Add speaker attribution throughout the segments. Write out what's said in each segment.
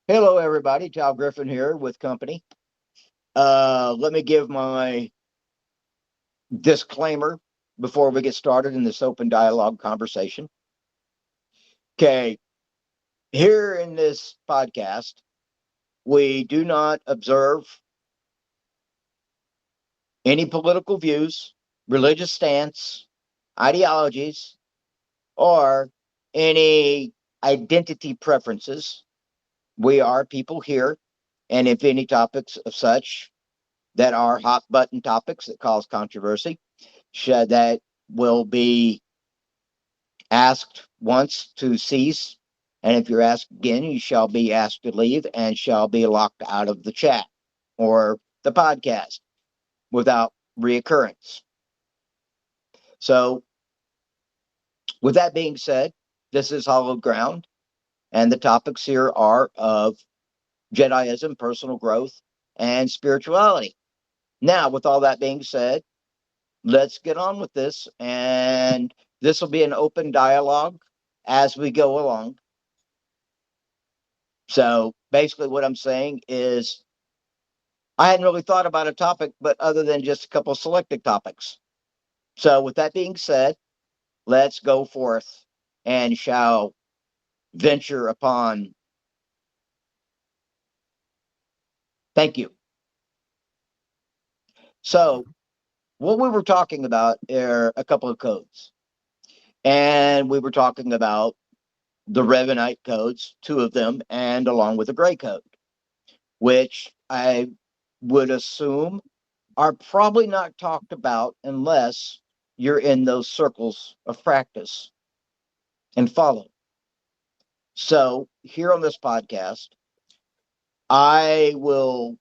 Speaker 1: Hello, everybody. Tal Griffin here with company. Let me give my disclaimer before we get started in this open dialogue conversation. Okay, here in this podcast, we do not observe any political views, religious stance, ideologies, or any identity preferences. We are people here, and if any topics of such that are hot button topics that cause controversy, that will be asked once to cease. And if you're asked again, you shall be asked to leave and shall be locked out of the chat or the podcast without reoccurrence. So, with that being said, this is Hollowed Ground, and the topics here are of Jediism, personal growth, and spirituality. Now, with all that being said, let's get on with this. And this will be an open dialogue as we go along. So basically, what I'm saying is, I hadn't really thought about a topic, but other than just a couple selected topics. So, with that being said, let's go forth and shall venture upon. Thank you. So, what we were talking about are a couple of codes, and we were talking about the Revanite codes, two of them, and along with the gray code, which I would assume are probably not talked about unless you're in those circles of practice and follow. So, here on this podcast, I will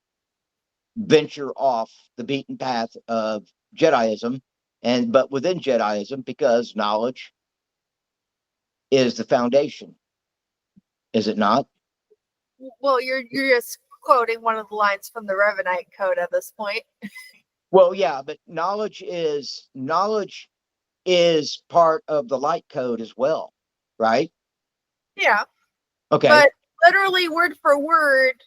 Speaker 1: venture off the beaten path of Jediism, and but within Jediism, because knowledge is the foundation, is it not?
Speaker 2: Well, you're just quoting one of the lines from the Revanite code at this point.
Speaker 1: Well, yeah, but knowledge is part of the light code as well, right?
Speaker 2: Yeah,
Speaker 1: Okay.
Speaker 2: but literally word for word,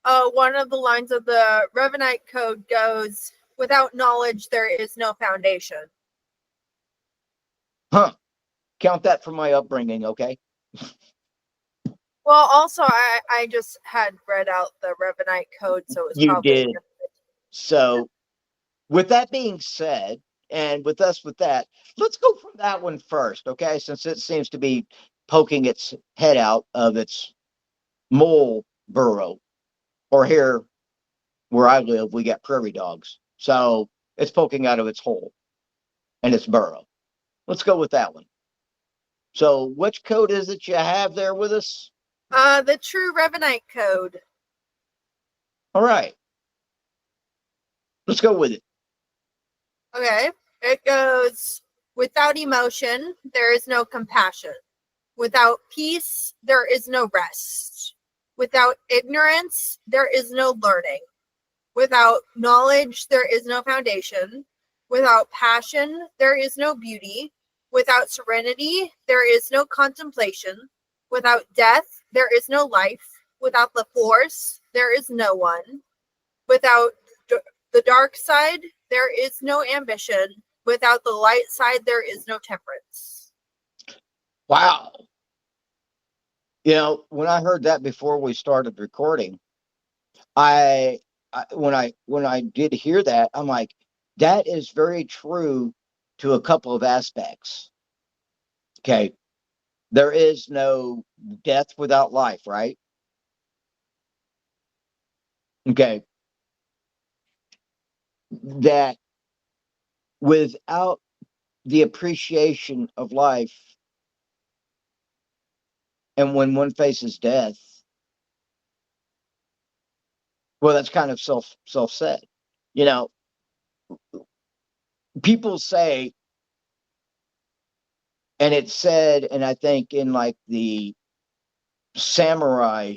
Speaker 2: one of the lines of the Revanite code goes, "Without knowledge, there is no foundation."
Speaker 1: Huh. Count that from my upbringing, okay?
Speaker 2: Well, also, I just had read out the Revanite code, so it was
Speaker 1: You
Speaker 2: probably.
Speaker 1: did. So, with that being said, and with that, let's go from that one first, okay? Since it seems to be poking its head out of its mole burrow. Or here where I live, we got prairie dogs. So it's poking out of its hole and its burrow. Let's go with that one. So, which code is it you have there with us?
Speaker 2: The true Revanite code.
Speaker 1: All right, let's go with it.
Speaker 2: Okay. It goes, "Without emotion, there is no compassion. Without peace, there is no rest. Without ignorance, there is no learning. Without knowledge, there is no foundation. Without passion, there is no beauty. Without serenity, there is no contemplation. Without death, there is no life. Without the force, there is no one. Without the dark side, there is no ambition. Without the light side, there is no temperance."
Speaker 1: Wow. You know, when I heard that before we started recording, when I did hear that, I'm like, that is very true to a couple of aspects. Okay, there is no death without life, right? Okay, that without the appreciation of life, and when one faces death, well, that's kind of self said. You know, people say, and it's said, and I think in like the samurai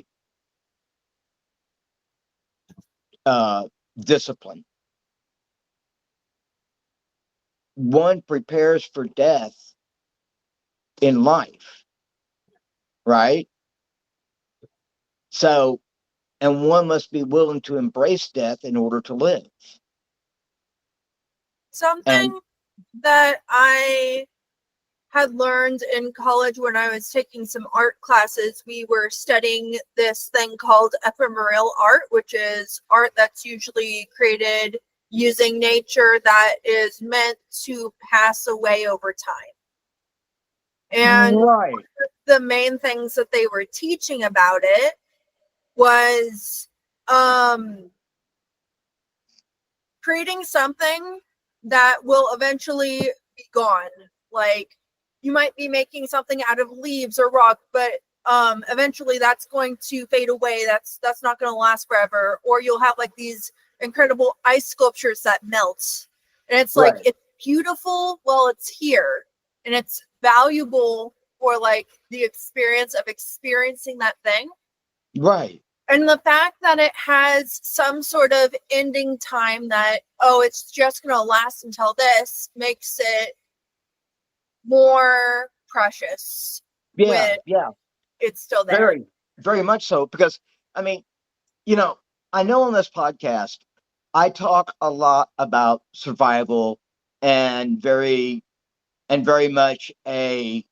Speaker 1: uh, discipline, one prepares for death in life, right? So and one must be willing to embrace death in order to live. And
Speaker 2: Something that I had learned in college when I was taking some art classes, we were studying this thing called ephemeral art, which is art that's usually created using nature that is meant to pass away over time. And
Speaker 1: right,
Speaker 2: the main things that they were teaching about it was creating something that will eventually be gone. Like you might be making something out of leaves or rock, but eventually that's going to fade away. That's not going to last forever. Or you'll have like these incredible ice sculptures that melt. And it's like
Speaker 1: right,
Speaker 2: it's beautiful while it's here. And it's valuable for like the experience of experiencing that thing.
Speaker 1: right.
Speaker 2: And the fact that it has some sort of ending time that, oh, it's just going to last until this makes it more precious
Speaker 1: Yeah,
Speaker 2: when
Speaker 1: yeah.
Speaker 2: it's still there.
Speaker 1: Very, very much so. Because, I mean, you know, I know on this podcast, I talk a lot about survival and very much a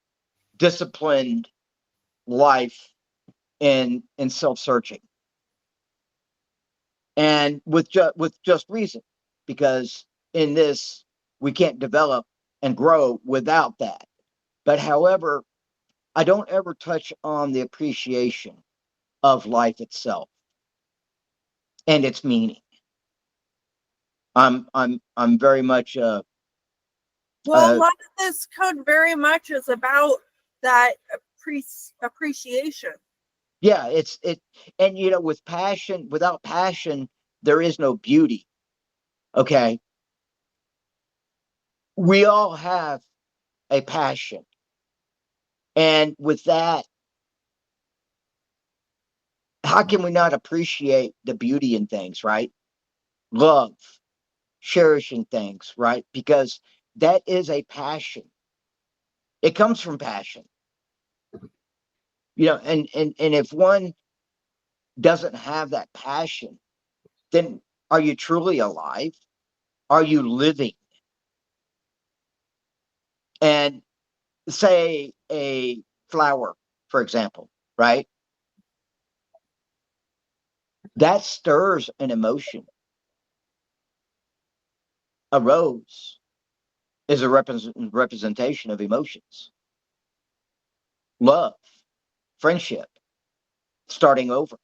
Speaker 1: disciplined life in self-searching, and with just reason, because in this we can't develop and grow without that. But however, I don't ever touch on the appreciation of life itself and its meaning. I'm very much
Speaker 2: Well, a
Speaker 1: uh
Speaker 2: lot of this code very much is about that appreciation.
Speaker 1: yeah, it and with passion, without passion there is no beauty. Okay, we all have a passion, and with that, how can we not appreciate the beauty in things, right? Love, cherishing things, right? Because that is a passion. It comes from passion. And if one doesn't have that passion, then are you truly alive? Are you living? And say a flower, for example, right? That stirs an emotion. A rose is a representation of emotions: love, friendship, starting over.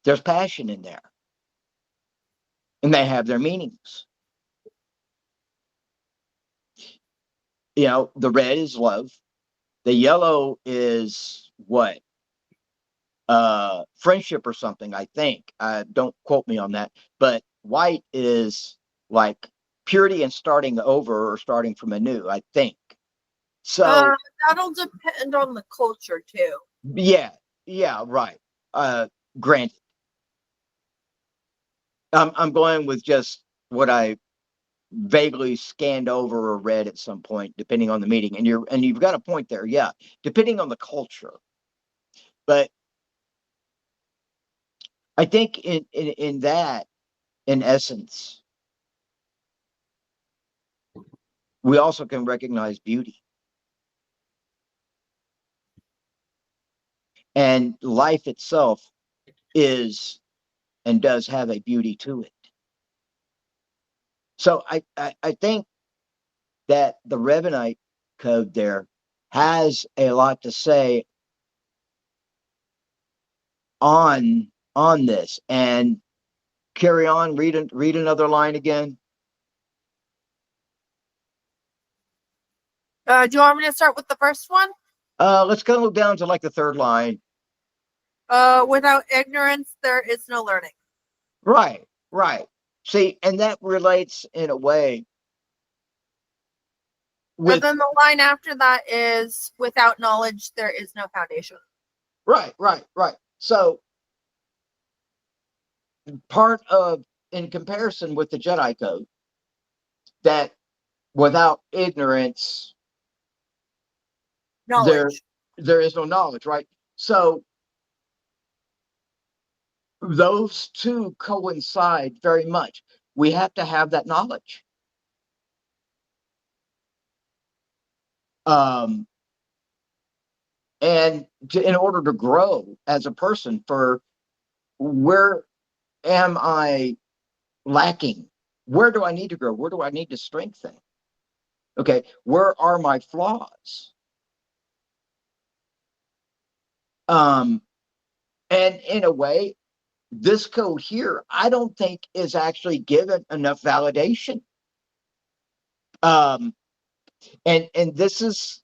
Speaker 1: There's passion in there, and they have their meanings. The red is love. The yellow is what? Friendship or something, I think. Don't quote me on that. But white is like purity and starting over or starting from anew, I think.
Speaker 2: Uh,
Speaker 1: So
Speaker 2: that'll depend on the culture too.
Speaker 1: yeah, yeah, right. Uh, Granted, I'm going with just what I vaguely scanned over or read at some point, depending on the meeting. And you've got a point there, yeah, depending on the culture. But I think in that, in essence, we also can recognize beauty, and life itself is and does have a beauty to it. So I think that the Revanite code there has a lot to say on this. And carry on, read another line again.
Speaker 2: Do you want me to start with the first one?
Speaker 1: Let's go down to like the third line.
Speaker 2: Without ignorance, there is no learning.
Speaker 1: Right, right. See, and that relates in a way
Speaker 2: And
Speaker 1: with
Speaker 2: then the line after that is without knowledge, there is no foundation.
Speaker 1: right, right, right. So part of, in comparison with the Jedi code, that without ignorance there
Speaker 2: Knowledge.
Speaker 1: there is no knowledge, right? So those two coincide very much. We have to have that knowledge. Um, and in order to grow as a person, for where am I lacking? Where do I need to grow? Where do I need to strengthen? Okay, where are my flaws? Um, and in a way, this code here, I don't think is actually given enough validation. Um, and this is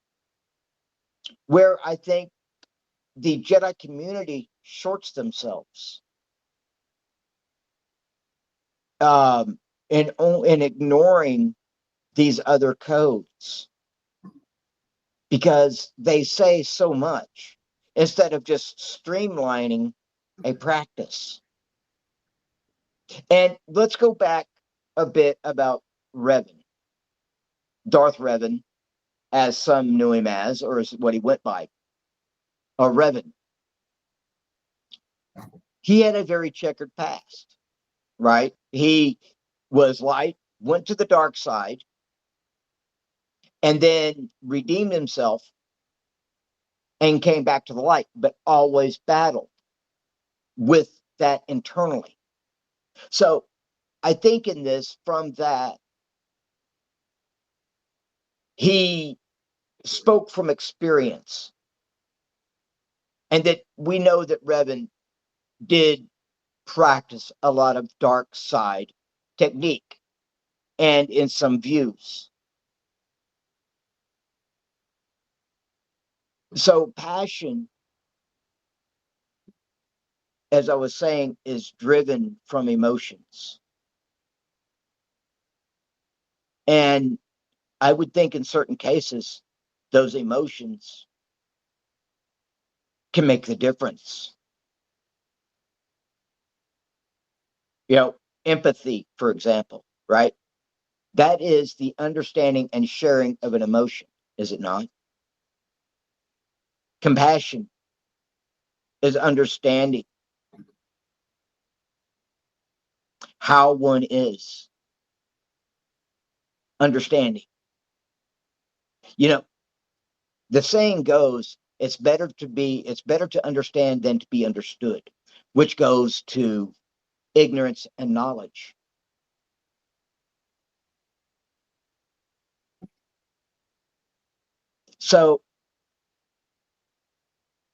Speaker 1: where I think the Jedi community shorts themselves in ignoring these other codes, because they say so much instead of just streamlining a practice. And let's go back a bit about Revan, Darth Revan, as some knew him as, or as what he went by, or Revan. He had a very checkered past, right? He was light, went to the dark side, and then redeemed himself and came back to the light, but always battled with that internally. So I think in this, from that, he spoke from experience, and that we know that Revan did practice a lot of dark side technique and in some views. So passion, as I was saying, is driven from emotions. And I would think in certain cases, those emotions can make the difference. You know, empathy, for example, right? That is the understanding and sharing of an emotion, is it not? Compassion is understanding how one is, understanding. You know, the saying goes, it's better to understand than to be understood, which goes to ignorance and knowledge. So,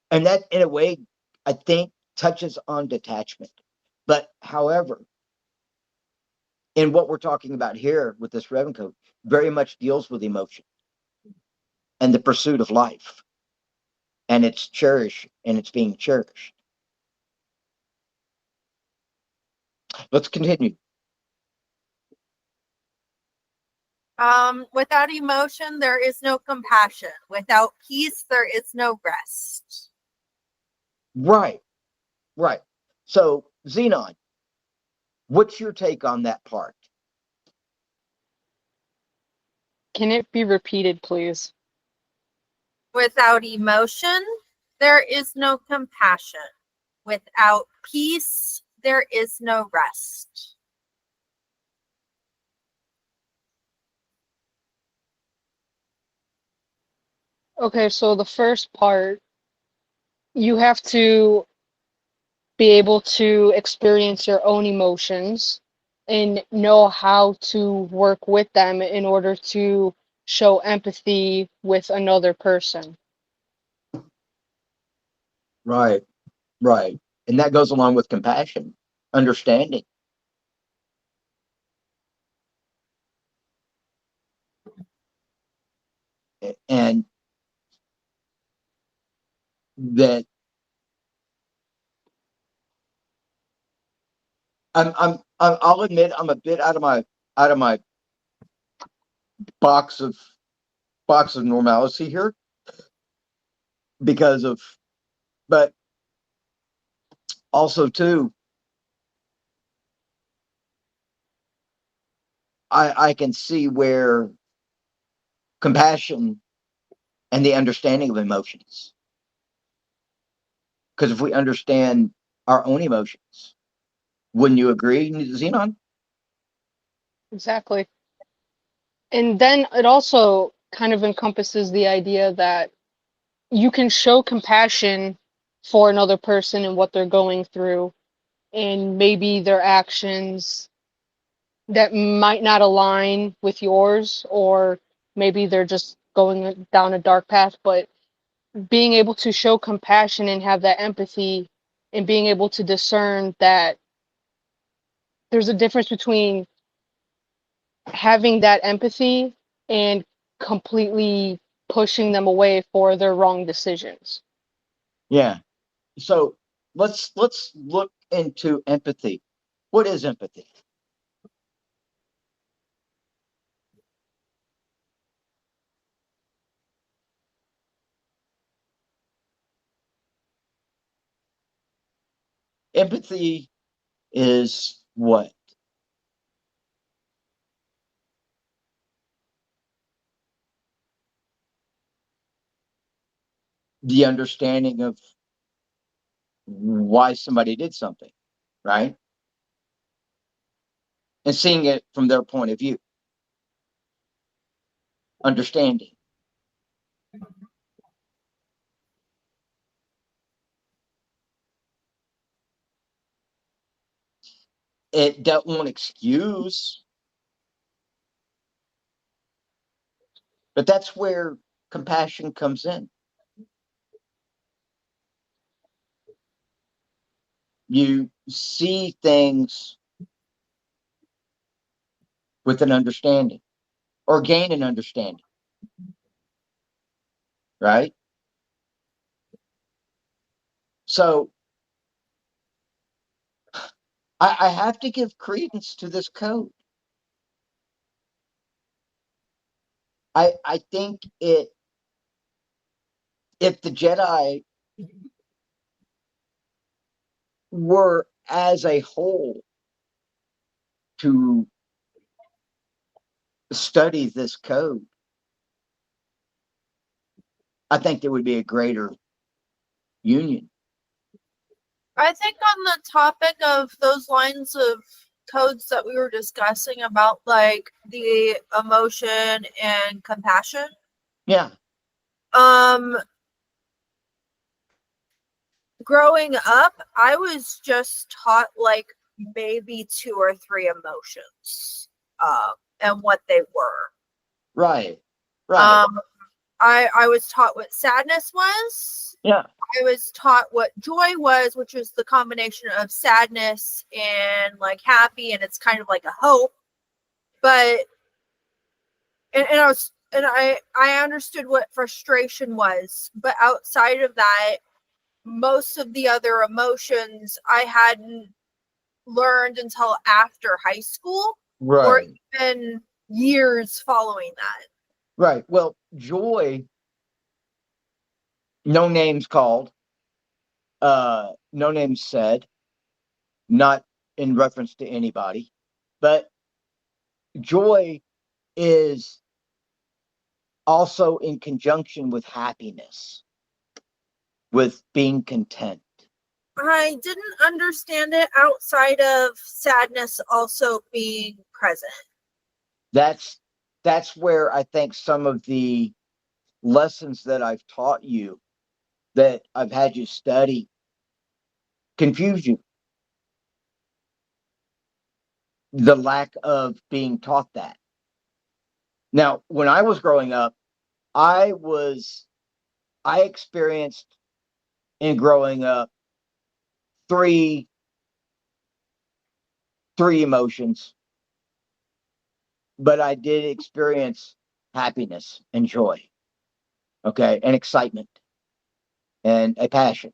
Speaker 1: and that in a way, I think touches on detachment. But however, in what we're talking about here with this Revan code, very much deals with emotion and the pursuit of life, and it's cherished and it's being cherished. Let's continue.
Speaker 2: Without emotion, there is no compassion. Without peace, there is no rest.
Speaker 1: Right, right. So, Xenon, what's your take on that part?
Speaker 3: Can it be repeated, please?
Speaker 2: Without emotion, there is no compassion. Without peace, there is no rest.
Speaker 3: Okay, so the first part, you have to be able to experience your own emotions and know how to work with them in order to show empathy with another person.
Speaker 1: Right, right. And that goes along with compassion, understanding. And that I'll admit I'm a bit out of my box of box of normalcy here because of, but also too, I can see where compassion and the understanding of emotions, because if we understand our own emotions, Wouldn't you agree, Xenon?
Speaker 3: Exactly. And then it also kind of encompasses the idea that you can show compassion for another person and what they're going through, and maybe their actions that might not align with yours, or maybe they're just going down a dark path, but being able to show compassion and have that empathy and being able to discern that there's a difference between having that empathy and completely pushing them away for their wrong decisions.
Speaker 1: Yeah. So let's look into empathy. What is empathy? Empathy is what? The understanding of why somebody did something, right? And seeing it from their point of view, understanding. It won't excuse, but that's where compassion comes in. You see things with an understanding or gain an understanding, right? So I have to give credence to this code. I think if the Jedi were as a whole to study this code, I think there would be a greater union.
Speaker 2: I think on the topic of those lines of codes that we were discussing about like the emotion and compassion,
Speaker 1: Yeah.
Speaker 2: um growing up, I was just taught like maybe two or three emotions, and what they were.
Speaker 1: Right. Right.
Speaker 2: Um, I was taught what sadness was.
Speaker 1: Yeah.
Speaker 2: I was taught what joy was, which was the combination of sadness and like happy, and it's kind of like a hope. But and I understood what frustration was, but outside of that, most of the other emotions I hadn't learned until after high school or
Speaker 1: Right.
Speaker 2: even years following that.
Speaker 1: Right. Well, joy, no names called, no names said, not in reference to anybody, but joy is also in conjunction with happiness, with being content.
Speaker 2: I didn't understand it outside of sadness also being present.
Speaker 1: That's that's where I think some of the lessons that I've taught you, that I've had you study, confuse you. The lack of being taught that. Now, when I was growing up, I was I experienced in growing up three three emotions, but I did experience happiness and joy, okay, and excitement and a passion,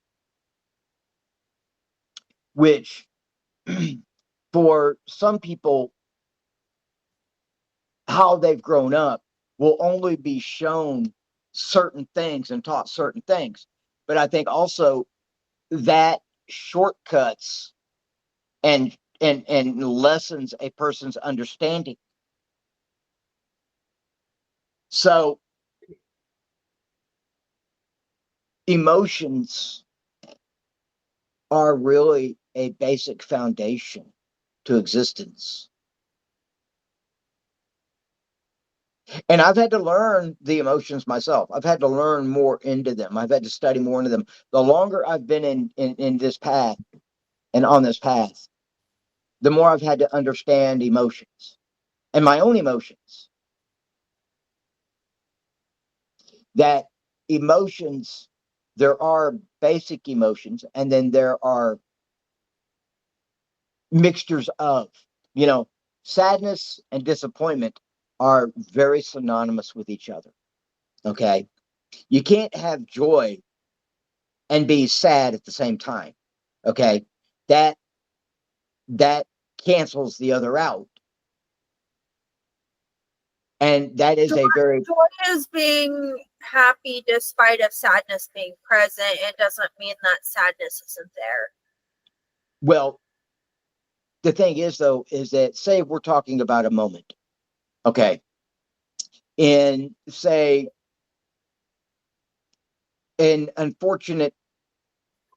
Speaker 1: which for some people, how they've grown up will only be shown certain things and taught certain things. But I think also that shortcuts and lessens a person's understanding. So emotions are really a basic foundation to existence. And I've had to learn the emotions myself. I've had to learn more into them. I've had to study more into them. The longer I've been in this path and on this path, the more I've had to understand emotions and my own emotions. That emotions, there are basic emotions, and then there are mixtures of, you know, sadness and disappointment are very synonymous with each other. Okay. You can't have joy and be sad at the same time. Okay. That that cancels the other out. And that is
Speaker 2: Joy,
Speaker 1: a very
Speaker 2: joy is being happy despite of sadness being present. It doesn't mean that sadness isn't there.
Speaker 1: well, the thing is though, is that say we're talking about a moment. Okay. And say an unfortunate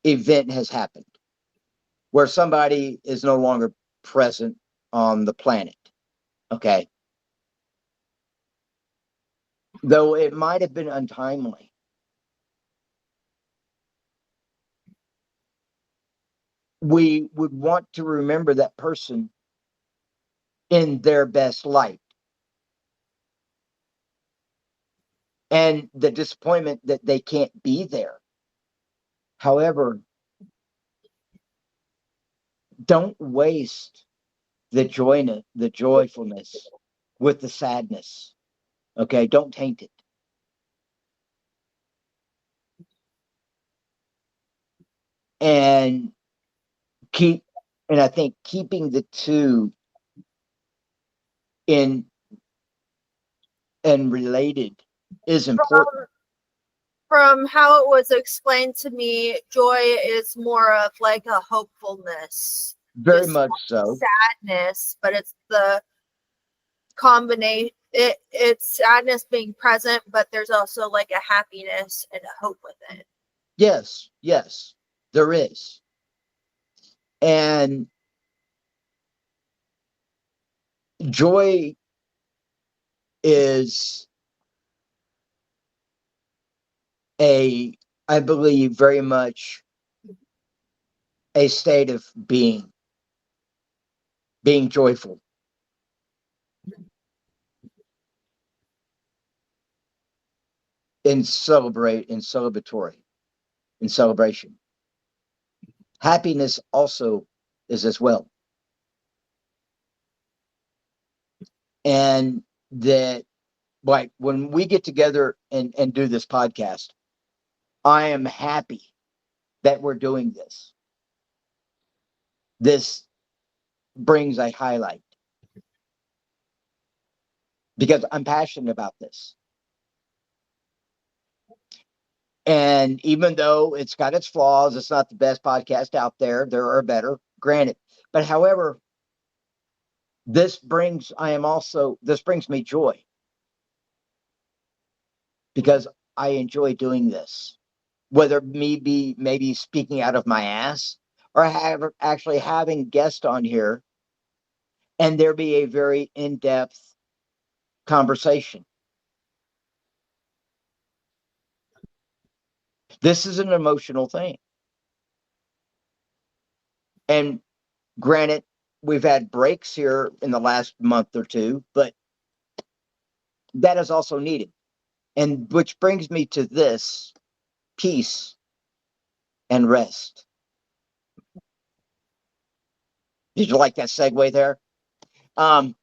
Speaker 1: event has happened where somebody is no longer present on the planet. Okay. Though it might have been untimely, we would want to remember that person in their best light. And the disappointment that they can't be there. However, don't waste the joyfulness with the sadness. Okay, don't taint it. And keep and I think keeping the two in and related is important.
Speaker 2: From how it was explained to me, joy is more of like a hopefulness.
Speaker 1: Very
Speaker 2: Just
Speaker 1: much so.
Speaker 2: sadness, but it's the combination. It's sadness being present, but there's also like a happiness and a hope with it.
Speaker 1: Yes, yes, there is. And joy is a, I believe, very much a state of being joyful. And celebratory, in celebration. Happiness also is as well. And that, like, when we get together and do this podcast, I am happy that we're doing this. This brings a highlight because I'm passionate about this. And even though it's got its flaws, it's not the best podcast out there. There are better, granted. But however, this brings me joy because I enjoy doing this. Whether me be maybe speaking out of my ass or actually having guests on here and there be a very in-depth conversation. This is an emotional thing. And granted, we've had breaks here in the last month or two, but that is also needed. And which brings me to this: peace and rest. Did you like that segue there? Um,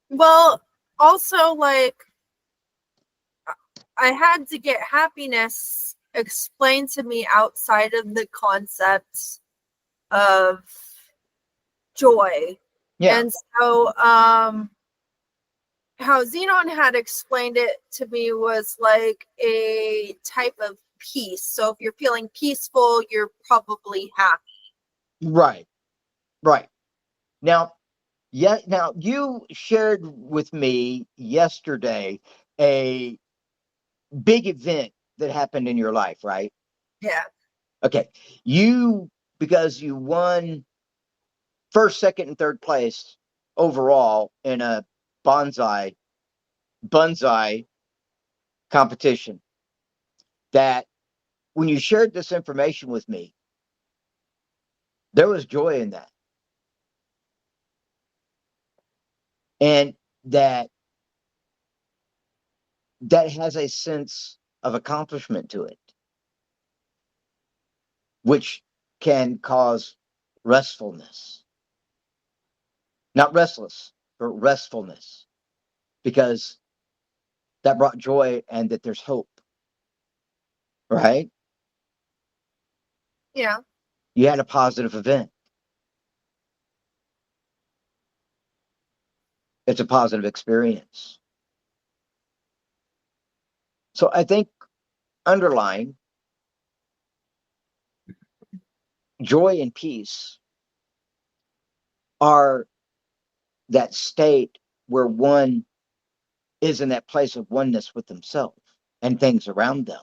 Speaker 2: Well, also like I had to get happiness explained to me outside of the concepts of joy.
Speaker 1: yeah,
Speaker 2: And so how Xenon had explained it to me was like a type of peace. So if you're feeling peaceful, you're probably happy.
Speaker 1: right, right. Now, yeah, now you shared with me yesterday a big event that happened in your life, right?
Speaker 2: Yeah.
Speaker 1: Okay. Because you won first, second, and third place overall in a bonsai competition, that when you shared this information with me, there was joy in that. And that has a sense of accomplishment to it, which can cause restfulness. Not restless, but restfulness, because that brought joy and that there's hope, right?
Speaker 2: Yeah.
Speaker 1: You had a positive event. It's a positive experience. So I think underlying joy and peace are that state where one is in that place of oneness with themselves and things around them,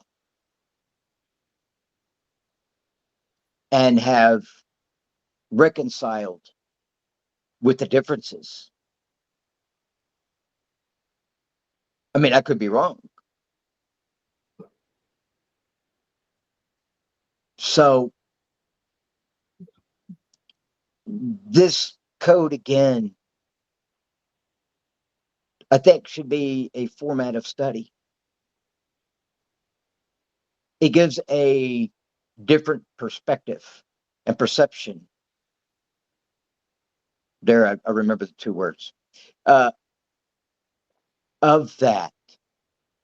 Speaker 1: and have reconciled with the differences. I mean, I could be wrong. So this code again, I think, should be a format of study. It gives a different perspective and perception. There, I remember the two words uh, of that,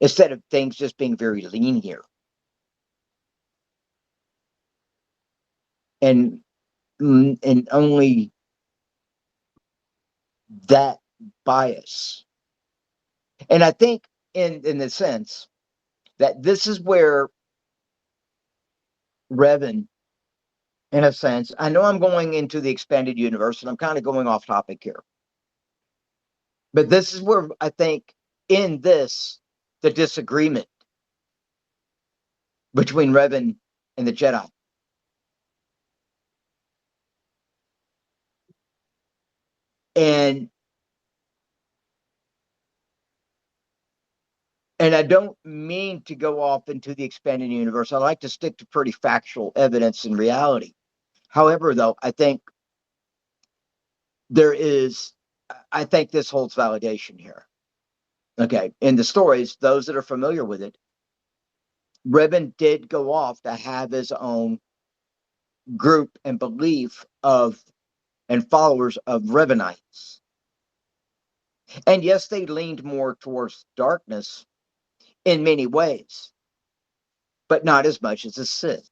Speaker 1: instead of things just being very linear and only that bias. And I think, in the sense that this is where Revan, in a sense, I know I'm going into the expanded universe and I'm kind of going off topic here, but this is where I think in this, the disagreement between Revan and the Jedi. And I don't mean to go off into the expanded universe. I like to stick to pretty factual evidence and reality. However, though, I think this holds validation here. Okay. In the stories, those that are familiar with it, Revan did go off to have his own group and belief of and followers of Revanites. And yes, they leaned more towards darkness in many ways, but not as much as the Sith,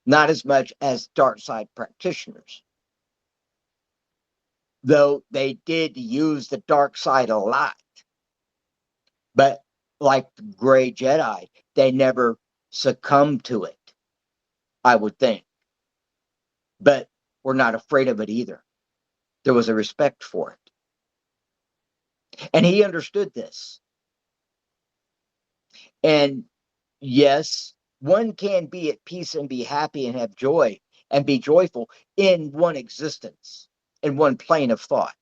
Speaker 1: not as much as dark side practitioners. Though they did use the dark side a lot, but like the gray Jedi, they never succumbed to it, I would think. But we're not afraid of it either. There was a respect for it. And he understood this. And yes, one can be at peace and be happy and have joy and be joyful in one existence, in one plane of thought.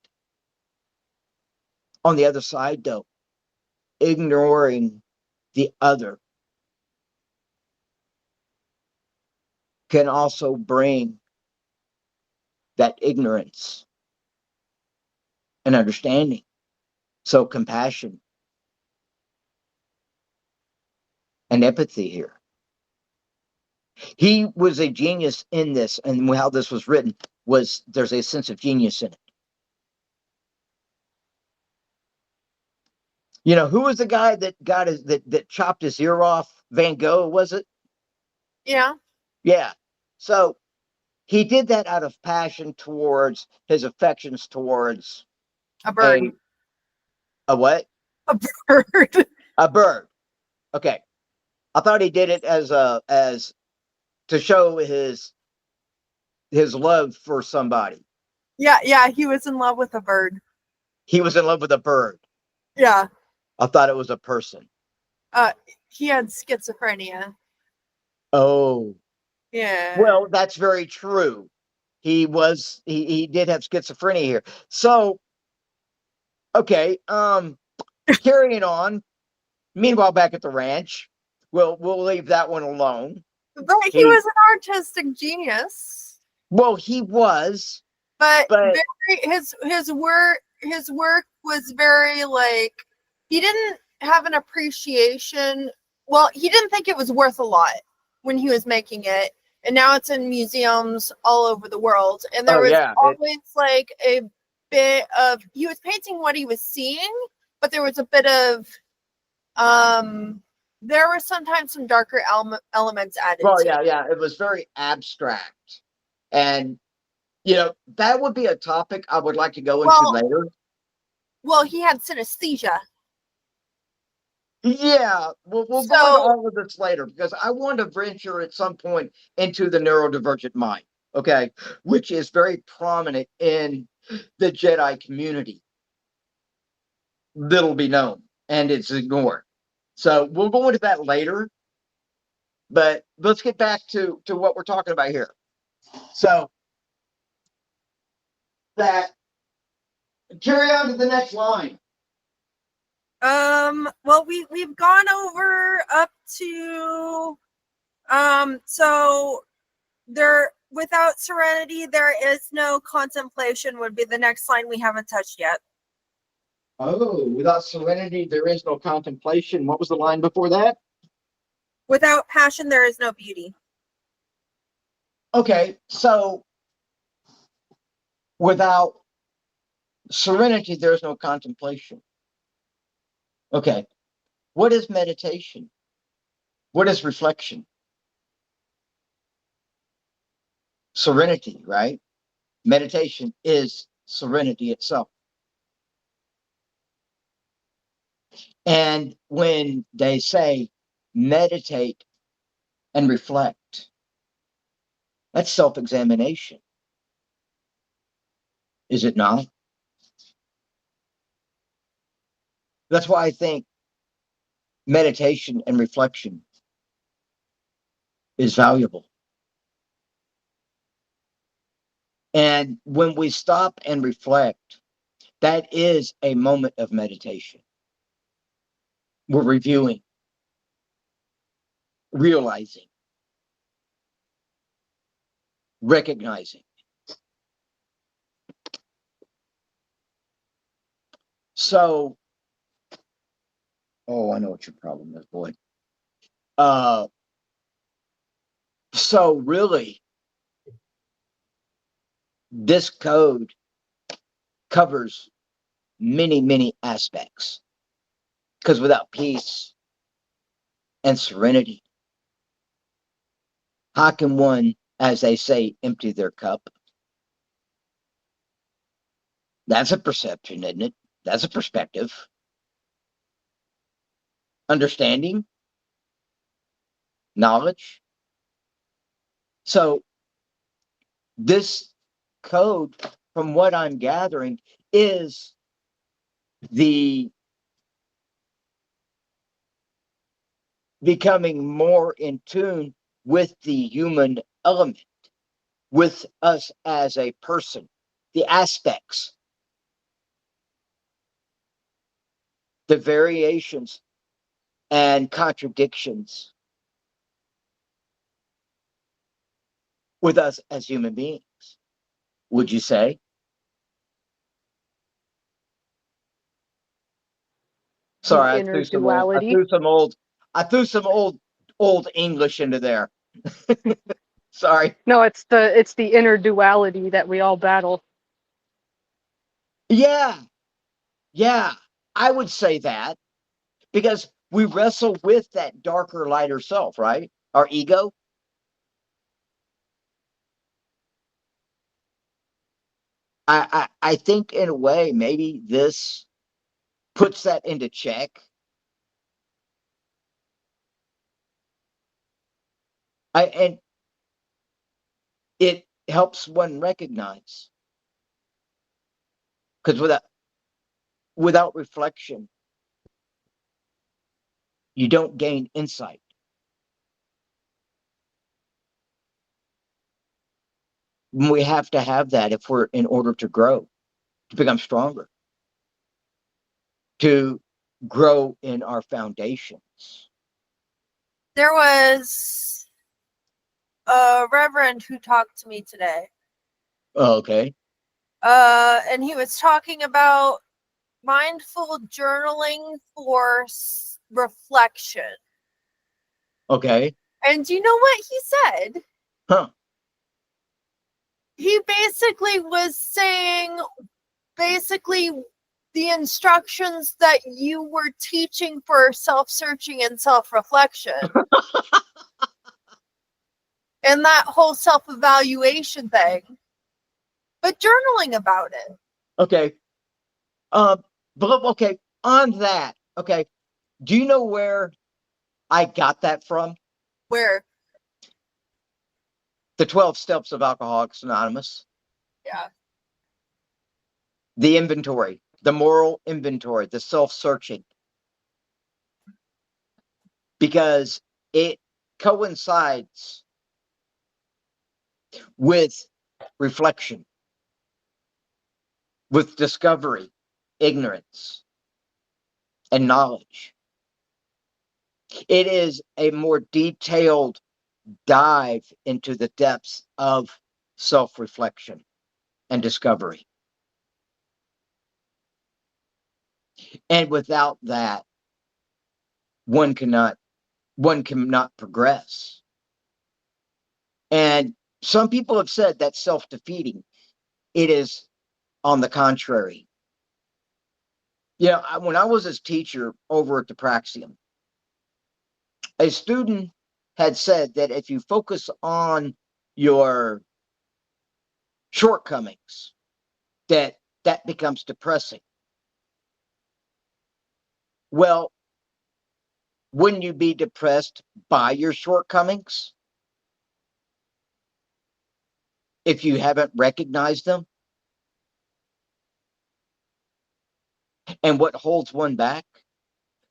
Speaker 1: On the other side, though, ignoring the other can also bring that ignorance and understanding. So compassion and empathy here. He was a genius in this, and how this was written was there's a sense of genius in it. You know, who was the guy that got that chopped his ear off? Van Gogh, was it?
Speaker 2: Yeah.
Speaker 1: Yeah. So he did that out of passion towards his affections towards
Speaker 2: A bird.
Speaker 1: A what?
Speaker 2: A bird.
Speaker 1: A bird. Okay. I thought he did it as to show his love for somebody.
Speaker 2: Yeah, he was in love with a bird.
Speaker 1: He was in love with a bird.
Speaker 2: Yeah.
Speaker 1: I thought it was a person.
Speaker 2: He had schizophrenia.
Speaker 1: Oh.
Speaker 2: Yeah.
Speaker 1: Well, that's very true. He did have schizophrenia here. So, okay, carrying on. Meanwhile, back at the ranch, we'll leave that one alone.
Speaker 2: But he
Speaker 1: He
Speaker 2: was an artistic genius.
Speaker 1: well, he was,
Speaker 2: But
Speaker 1: but
Speaker 2: very his work was very like he didn't have an appreciation. Well, he didn't think it was worth a lot when he was making it. And now it's in museums all over the world. And there
Speaker 1: oh
Speaker 2: was
Speaker 1: yeah,
Speaker 2: always like a bit of he was painting what he was seeing, but there was a bit of there were sometimes some darker elements added
Speaker 1: well,
Speaker 2: to
Speaker 1: yeah,
Speaker 2: it.
Speaker 1: yeah. It was very abstract, and that would be a topic I would like to go into
Speaker 2: Well,
Speaker 1: later.
Speaker 2: well, he had synesthesia.
Speaker 1: Yeah, we'll go into
Speaker 2: So
Speaker 1: all of this later because I want to venture at some point into the neurodivergent mind, okay, which is very prominent in the Jedi community. Little be known, and it's ignored. So we'll go into that later, but let's get back to what we're talking about here. So that carry on to the next line.
Speaker 2: well, we've gone over up to so there without serenity there is no contemplation would be the next line we haven't touched yet.
Speaker 1: Oh, without serenity, there is no contemplation. What was the line before that?
Speaker 2: Without passion there is no beauty.
Speaker 1: Okay, so without serenity, there's no contemplation. Okay, what is meditation? What is reflection? Serenity, right? Meditation is serenity itself. And when they say meditate and reflect, that's self examination, is it not? That's why I think meditation and reflection is valuable. And when we stop and reflect, that is a moment of meditation. We're reviewing, realizing, recognizing. So, oh, I know what your problem is, boy. Uh, so really, this code covers many, many aspects. Because without peace and serenity, how can one, as they say, empty their cup? That's a perception, isn't it? That's a perspective. Understanding, knowledge. So, this code, from what I'm gathering, is the becoming more in tune with the human element, with us as a person, the aspects, the variations and contradictions with us as human beings. Would you say?
Speaker 3: The
Speaker 1: Sorry,
Speaker 3: inner duality.
Speaker 1: I threw some old English into there. Sorry.
Speaker 3: No, it's the inner duality that we all battle.
Speaker 1: Yeah, yeah, I would say that because we wrestle with that darker, lighter self, right? Our ego. I think in a way maybe this puts that into check. And it helps one recognize because without reflection, you don't gain insight. We have to have that if we're in order to grow, to become stronger, to grow in our foundations.
Speaker 2: There was a reverend who talked to me today.
Speaker 1: Okay.
Speaker 2: And he was talking about mindful journaling for reflection.
Speaker 1: Okay.
Speaker 2: And do you know what he said?
Speaker 1: Huh.
Speaker 2: He basically was saying, the instructions that you were teaching for self-searching and self-reflection. And that whole self-evaluation thing. But journaling about it.
Speaker 1: Okay. But okay, on that, okay. Do you know where I got that from?
Speaker 2: Where?
Speaker 1: The 12 Steps of Alcoholics Anonymous.
Speaker 2: Yeah.
Speaker 1: The inventory, the moral inventory, the self-searching. Because it coincides with reflection, with discovery, ignorance, and knowledge. It is a more detailed dive into the depths of self-reflection and discovery. And without that, one cannot progress. And some people have said that's self-defeating. It is on the contrary. You know, when I was his teacher over at the Praxium, a student had said that if you focus on your shortcomings, that becomes depressing. Well, wouldn't you be depressed by your shortcomings if you haven't recognized them? And what holds one back?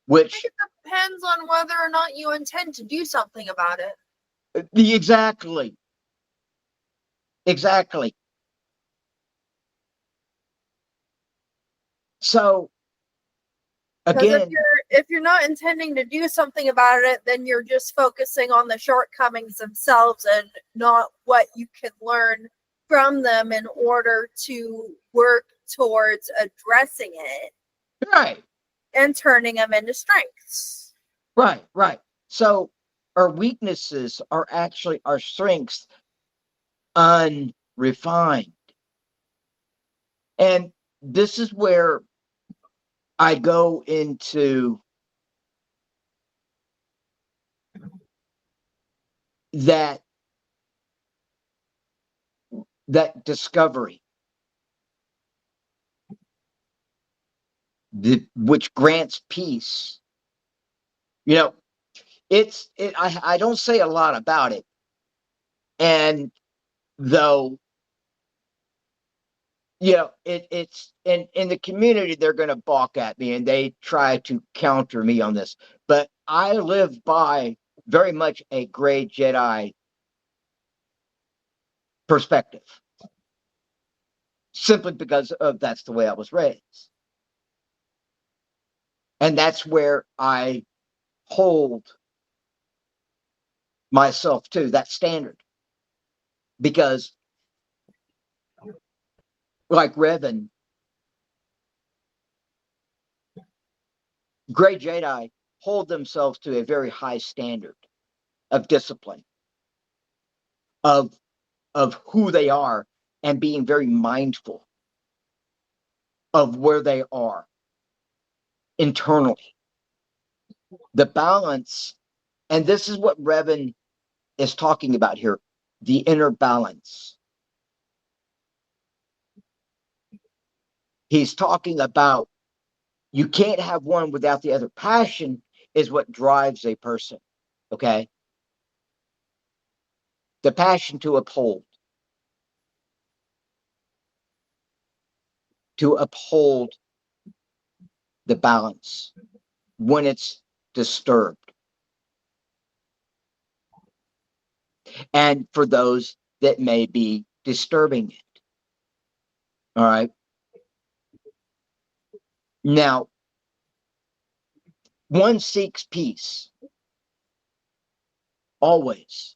Speaker 1: Which
Speaker 2: it depends on whether or not you intend to do something about it.
Speaker 1: Exactly. So again,
Speaker 2: if you're not intending to do something about it, then you're just focusing on the shortcomings themselves and not what you can learn from them in order to work towards addressing it.
Speaker 1: Right.
Speaker 2: And turning them into strengths.
Speaker 1: Right. So our weaknesses are actually our strengths unrefined. And this is where I go into that discovery, which grants peace. You know, I don't say a lot about it. And though, you know, it's in the community, they're going to balk at me and they try to counter me on this. But I live by very much a gray Jedi perspective, simply because of that's the way I was raised. And that's where I hold myself to, that standard. Because, like Revan, gray Jedi hold themselves to a very high standard of discipline, of who they are, and being very mindful of where they are internally. The balance, and this is what Revan is talking about here, the inner balance. He's talking about you can't have one without the other. Passion is what drives a person, okay? The passion to uphold the balance when it's disturbed. And for those that may be disturbing it. All right. Now, one seeks peace always.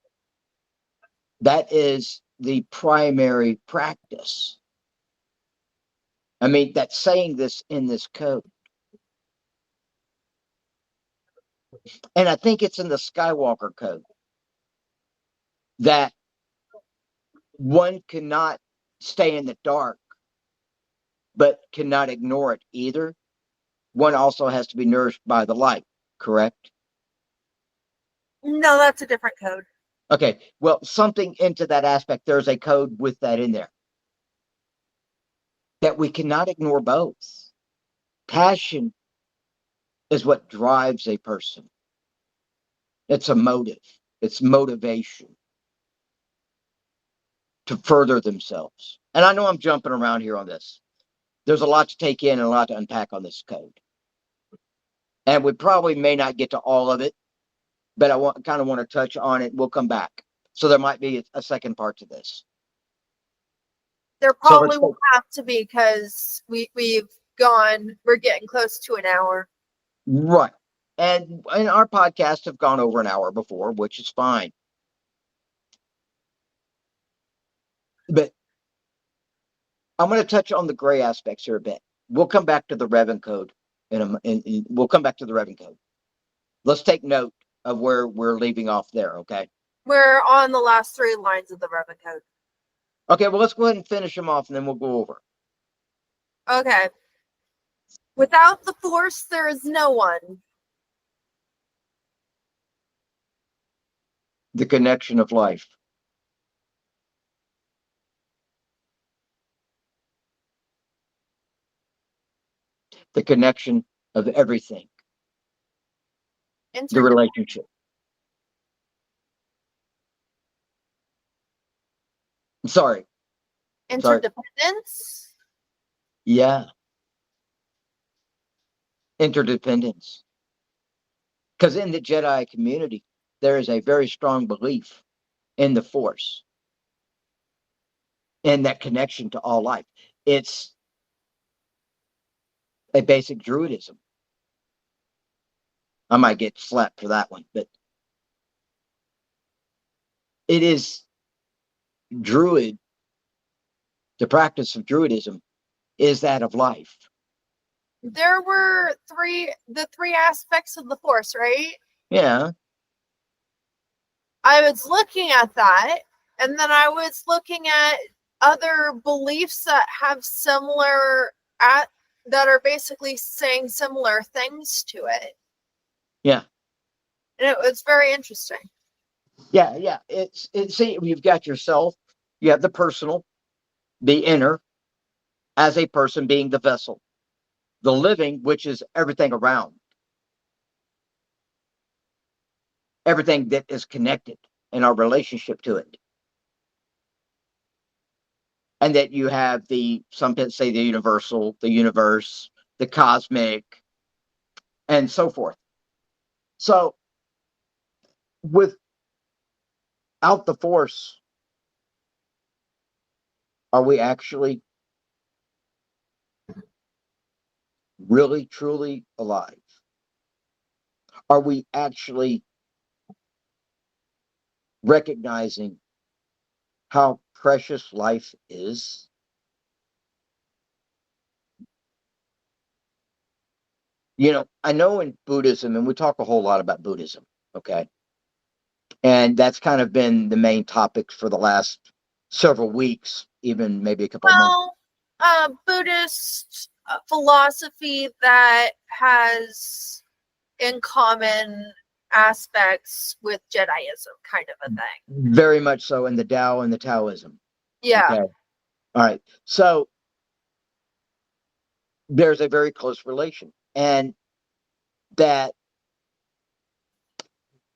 Speaker 1: That is the primary practice. I mean, that's saying this in this code. And I think it's in the Skywalker code that one cannot stay in the dark, but cannot ignore it either. One also has to be nourished by the light, correct?
Speaker 2: No, that's a different code.
Speaker 1: Okay, well, something into that aspect, there's a code with that in there. That we cannot ignore both. Passion is what drives a person. It's a motive. It's motivation to further themselves. And I know I'm jumping around here on this. There's a lot to take in and a lot to unpack on this code. And we probably may not get to all of it, but I kind of want to touch on it. We'll come back. So there might be a second part to this.
Speaker 2: There probably will have to be because we're getting close to an hour.
Speaker 1: Right. And our podcasts have gone over an hour before, which is fine. But I'm going to touch on the gray aspects here a bit. We'll come back to the Revan code. We'll come back to the Revan code. Let's take note of where we're leaving off there, okay?
Speaker 2: We're on the last 3 lines of the Revan code.
Speaker 1: Okay, well, let's go ahead and finish them off, and then we'll go over.
Speaker 2: Okay. Without the Force, there is no one.
Speaker 1: The connection of life. The connection of everything. The relationship. Sorry.
Speaker 2: Interdependence?
Speaker 1: Yeah. Interdependence. Because in the Jedi community, there is a very strong belief in the Force and that connection to all life. It's a basic druidism. I might get slapped for that one, but it is druid. The practice of druidism is that of life.
Speaker 2: There were the three aspects of the Force, right?
Speaker 1: Yeah.
Speaker 2: I was looking at that, and then I was looking at other beliefs that have that are basically saying similar things to it.
Speaker 1: Yeah.
Speaker 2: And it was very interesting.
Speaker 1: Yeah. See, you've got yourself, you have the personal, the inner, as a person being the vessel, the living, which is everything around, everything that is connected in our relationship to it. And that you have some people say the universal, the universe, the cosmic, and so forth. So without the Force, are we actually really, truly alive? Are we actually recognizing how precious life is? You know, I know in Buddhism, and we talk a whole lot about Buddhism, okay? And that's kind of been the main topic for the last several weeks, even maybe a couple of months.
Speaker 2: Buddhist philosophy that has in common aspects with Jediism, kind of a thing.
Speaker 1: Very much so in the Tao and the Taoism.
Speaker 2: Yeah.
Speaker 1: Okay. All right. So there's a very close relation. And that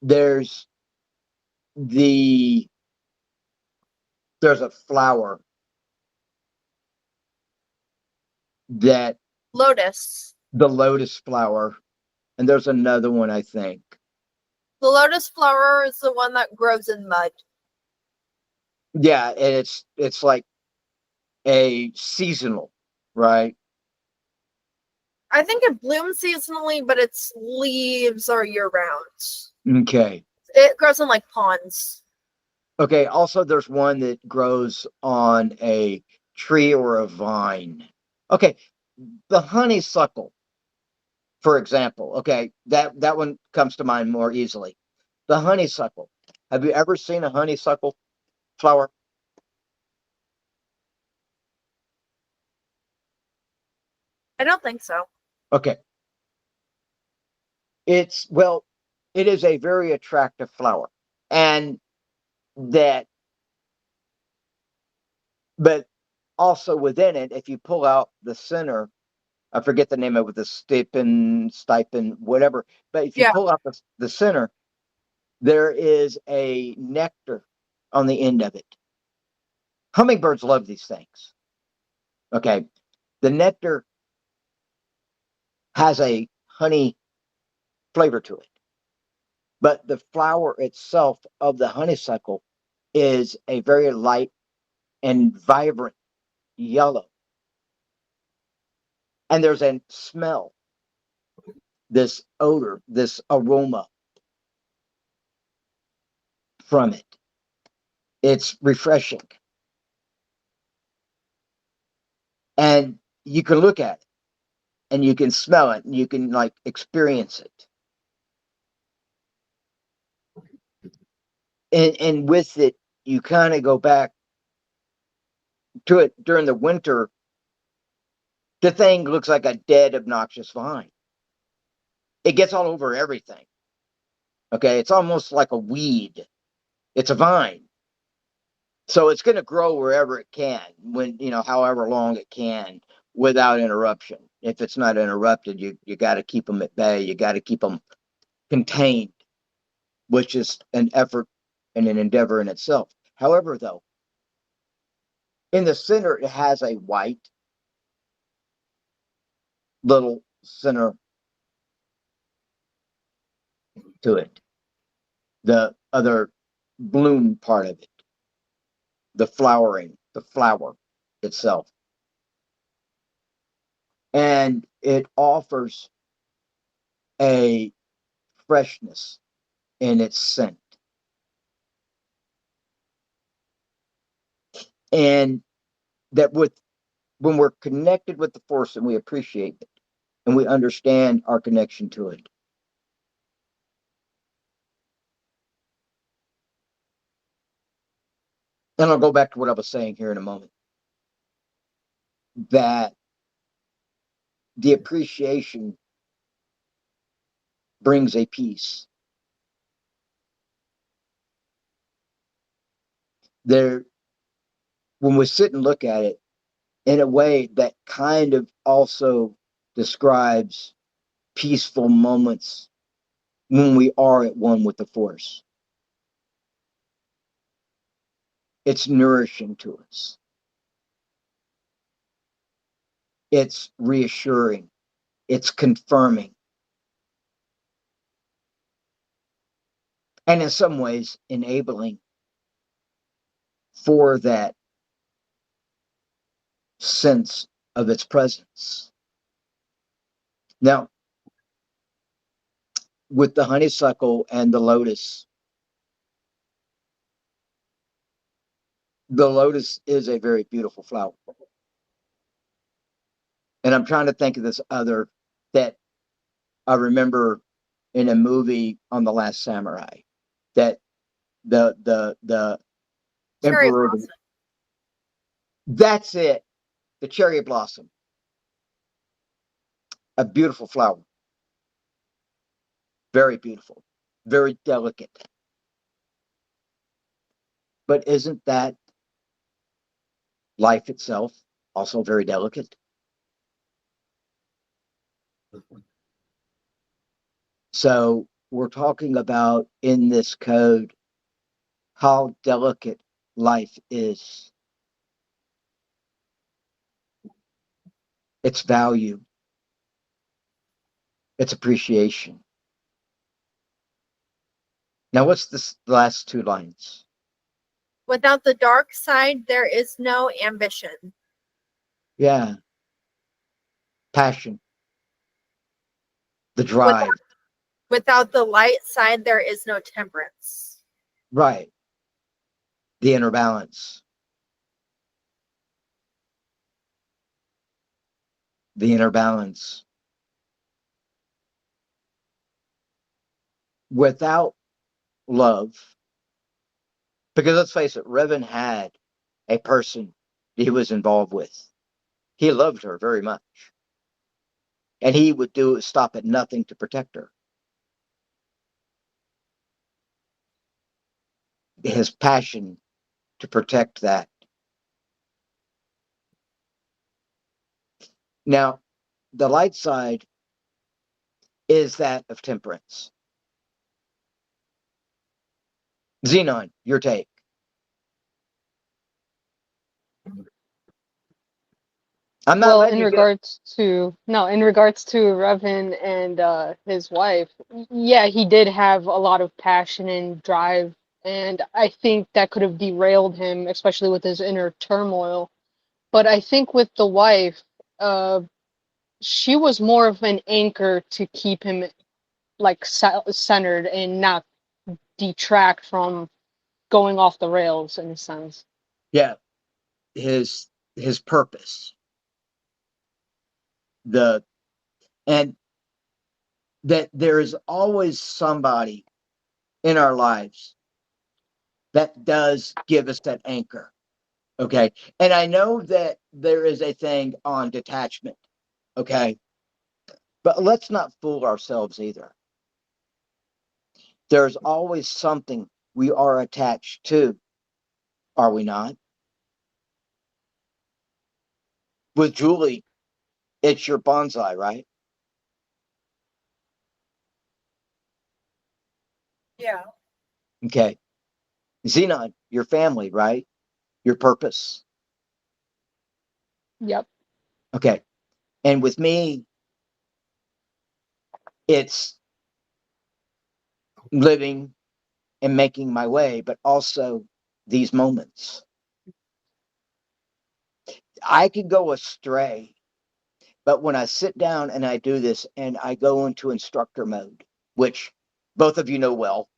Speaker 1: there's a flower that the lotus flower, and there's another one, I think.
Speaker 2: The lotus flower is the one that grows in mud.
Speaker 1: Yeah, and it's like a seasonal, right?
Speaker 2: I think it blooms seasonally, but its leaves are year round.
Speaker 1: Okay.
Speaker 2: It grows in like ponds.
Speaker 1: Okay. Also, there's one that grows on a tree or a vine. Okay. The honeysuckle, for example. Okay, that one comes to mind more easily. The honeysuckle. Have you ever seen a honeysuckle flower?
Speaker 2: I don't think so.
Speaker 1: Okay. It's well, it is a very attractive flower. And that but also within it, if you pull out the center, I forget the name of it, the stipend, whatever. But if you
Speaker 2: Yeah.
Speaker 1: pull out the center, there is a nectar on the end of it. Hummingbirds love these things. Okay. The nectar has a honey flavor to it, but the flower itself of the honeysuckle is a very light and vibrant yellow. And there's a smell, this odor, this aroma from it. It's refreshing. And you can look at it and you can smell it and you can like experience it. And with it, you kind of go back to it during the winter. The thing looks like a dead, obnoxious vine. It gets all over everything. Okay. It's almost like a weed. It's a vine. So it's going to grow wherever it can, when, however long it can without interruption. If it's not interrupted, you got to keep them at bay. You got to keep them contained, which is an effort and an endeavor in itself. However, though, in the center, it has a white little center to it. The other bloom part of it, the flowering, the flower itself. And it offers a freshness in its scent. And that with when we're connected with the force and we appreciate it and we understand our connection to it. And I'll go back to what I was saying here in a moment. That the appreciation brings a peace. There, when we sit and look at it in a way that kind of also describes peaceful moments when we are at one with the force. It's nourishing to us. It's reassuring. It's confirming. And in some ways, enabling for that sense of its presence. Now, with the honeysuckle and the lotus is a very beautiful flower. And I'm trying to think of this other that I remember in a movie on The Last Samurai that the
Speaker 2: Cherry
Speaker 1: emperor,
Speaker 2: blossom.
Speaker 1: that's it, the cherry blossom, a beautiful flower, very beautiful, very delicate. But isn't that life itself also very delicate? So we're talking about in this code how delicate life is, its value, its appreciation. Now, what's this last two lines?
Speaker 2: Without the dark side, there is no ambition.
Speaker 1: Yeah. Passion. The
Speaker 2: Without,
Speaker 1: drive.
Speaker 2: without the light side, there is no temperance.
Speaker 1: Right. The inner balance. The inner balance. Without love, because let's face it, Revan had a person he was involved with. He loved her very much. And he would stop at nothing to protect her. His passion to protect that. Now, the light side is that of temperance. Xenon, your take. I'm not
Speaker 3: Well,
Speaker 1: letting you get.
Speaker 3: in regards to Revan and his wife, yeah, he did have a lot of passion and drive, and I think that could have derailed him, especially with his inner turmoil. But I think with the wife, uh, she was more of an anchor to keep him like centered and not detract from going off the rails in a sense.
Speaker 1: Yeah, his purpose. The and that there is always somebody in our lives that does give us that anchor. Okay. And I know that there is a thing on detachment. Okay. But let's not fool ourselves either. There's always something we are attached to, are we not? With Julie, it's your bonsai, right?
Speaker 2: Yeah.
Speaker 1: Okay. Xenon, your family, right? Your purpose.
Speaker 3: Yep.
Speaker 1: Okay. And with me, it's living and making my way, but also these moments. I could go astray, but when I sit down and I do this and I go into instructor mode, which both of you know well,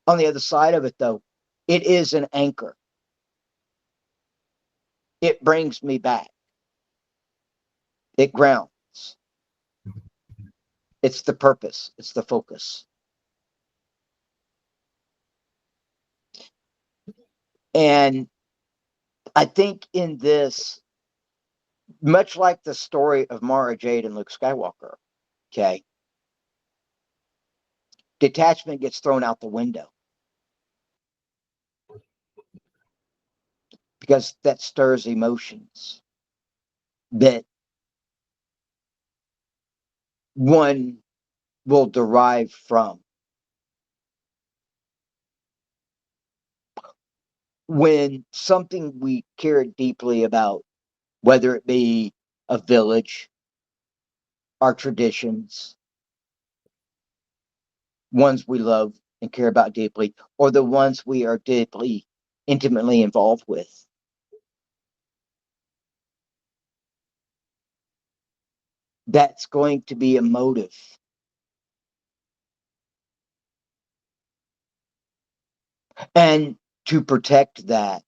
Speaker 1: on the other side of it, though, it is an anchor. It brings me back. It grounds. It's the purpose. It's the focus. And I think in this, much like the story of Mara Jade and Luke Skywalker, okay, detachment gets thrown out the window because that stirs emotions that one will derive from. When something we care deeply about, whether it be a village, our traditions, ones we love and care about deeply, or the ones we are deeply, intimately involved with, that's going to be a motive. And to protect that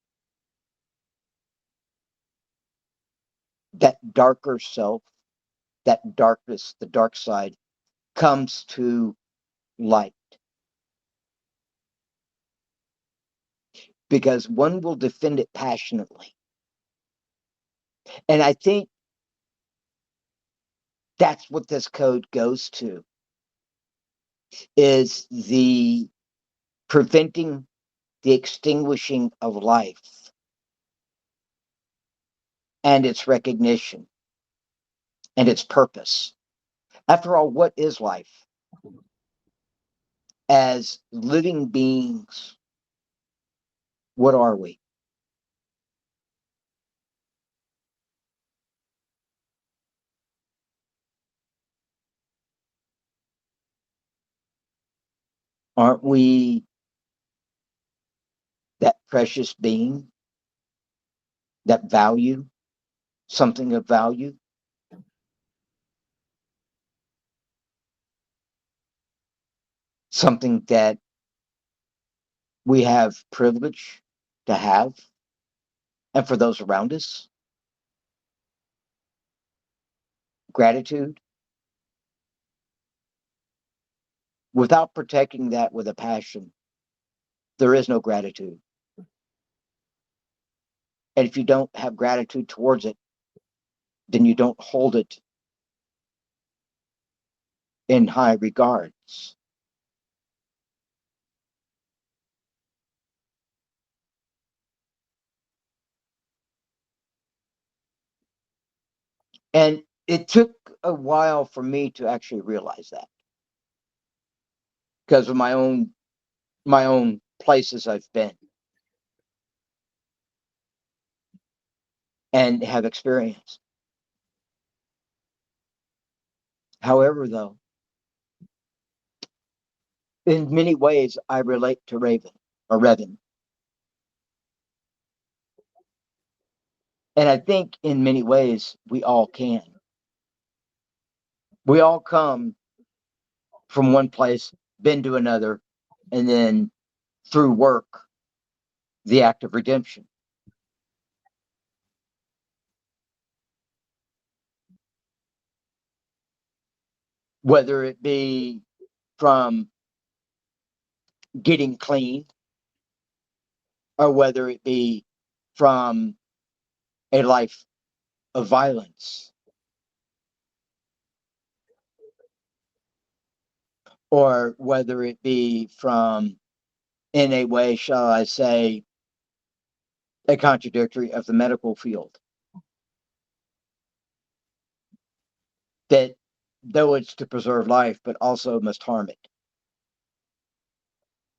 Speaker 1: darker self, that darkness, the dark side, comes to light because one will defend it passionately. And I think that's what this code goes to, is the preventing the extinguishing of life and its recognition and its purpose. After all, what is life? As living beings, what are we? Aren't we precious being, that value, something of value. Something that we have privilege to have, and for those around us, gratitude. Without protecting that with a passion, there is no gratitude. And if you don't have gratitude towards it, then you don't hold it in high regards. And it took a while for me to actually realize that, because of my own places I've been and have experienced. However, though, in many ways I relate to Revan. And I think in many ways we all can. We all come from one place, been to another, and then through work, the act of redemption. Whether it be from getting clean, or whether it be from a life of violence, or whether it be from, in a way, shall I say, a contradictory of the medical field. That though it's to preserve life, but also must harm it.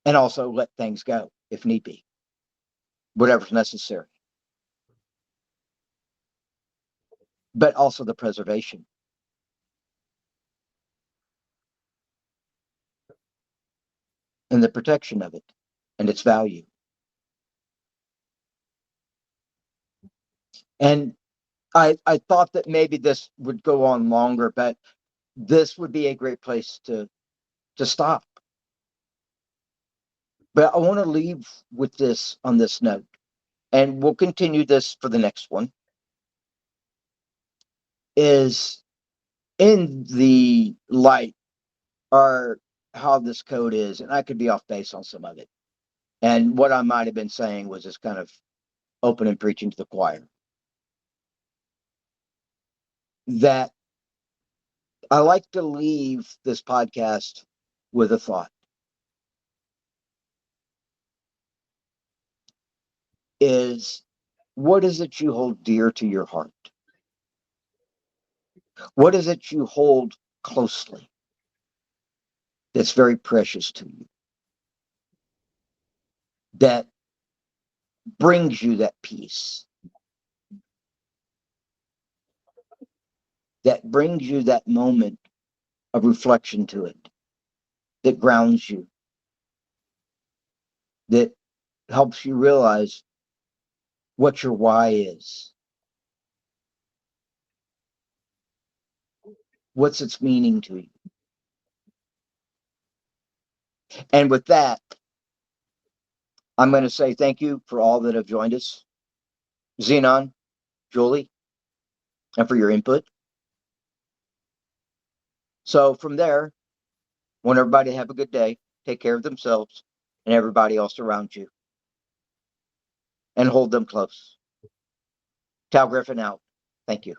Speaker 1: And also let things go if need be, whatever's necessary. But also the preservation and the protection of it and its value. And I thought that maybe this would go on longer, but this would be a great place to stop. But I want to leave with this on this note, and we'll continue this for the next one. Is in the light or how this code is, and I could be off base on some of it. And what I might have been saying was just kind of open and preaching to the choir. That I like to leave this podcast with a thought. Is what is it you hold dear to your heart? What is it you hold closely that's very precious to you? That brings you that peace, that brings you that moment of reflection to it, that grounds you, that helps you realize what your why is, what's its meaning to you. And with that, I'm going to say thank you for all that have joined us, Xenon, Julie, and for your input. So from there, I want everybody to have a good day, take care of themselves and everybody else around you, and hold them close. Tal Griffin out. Thank you.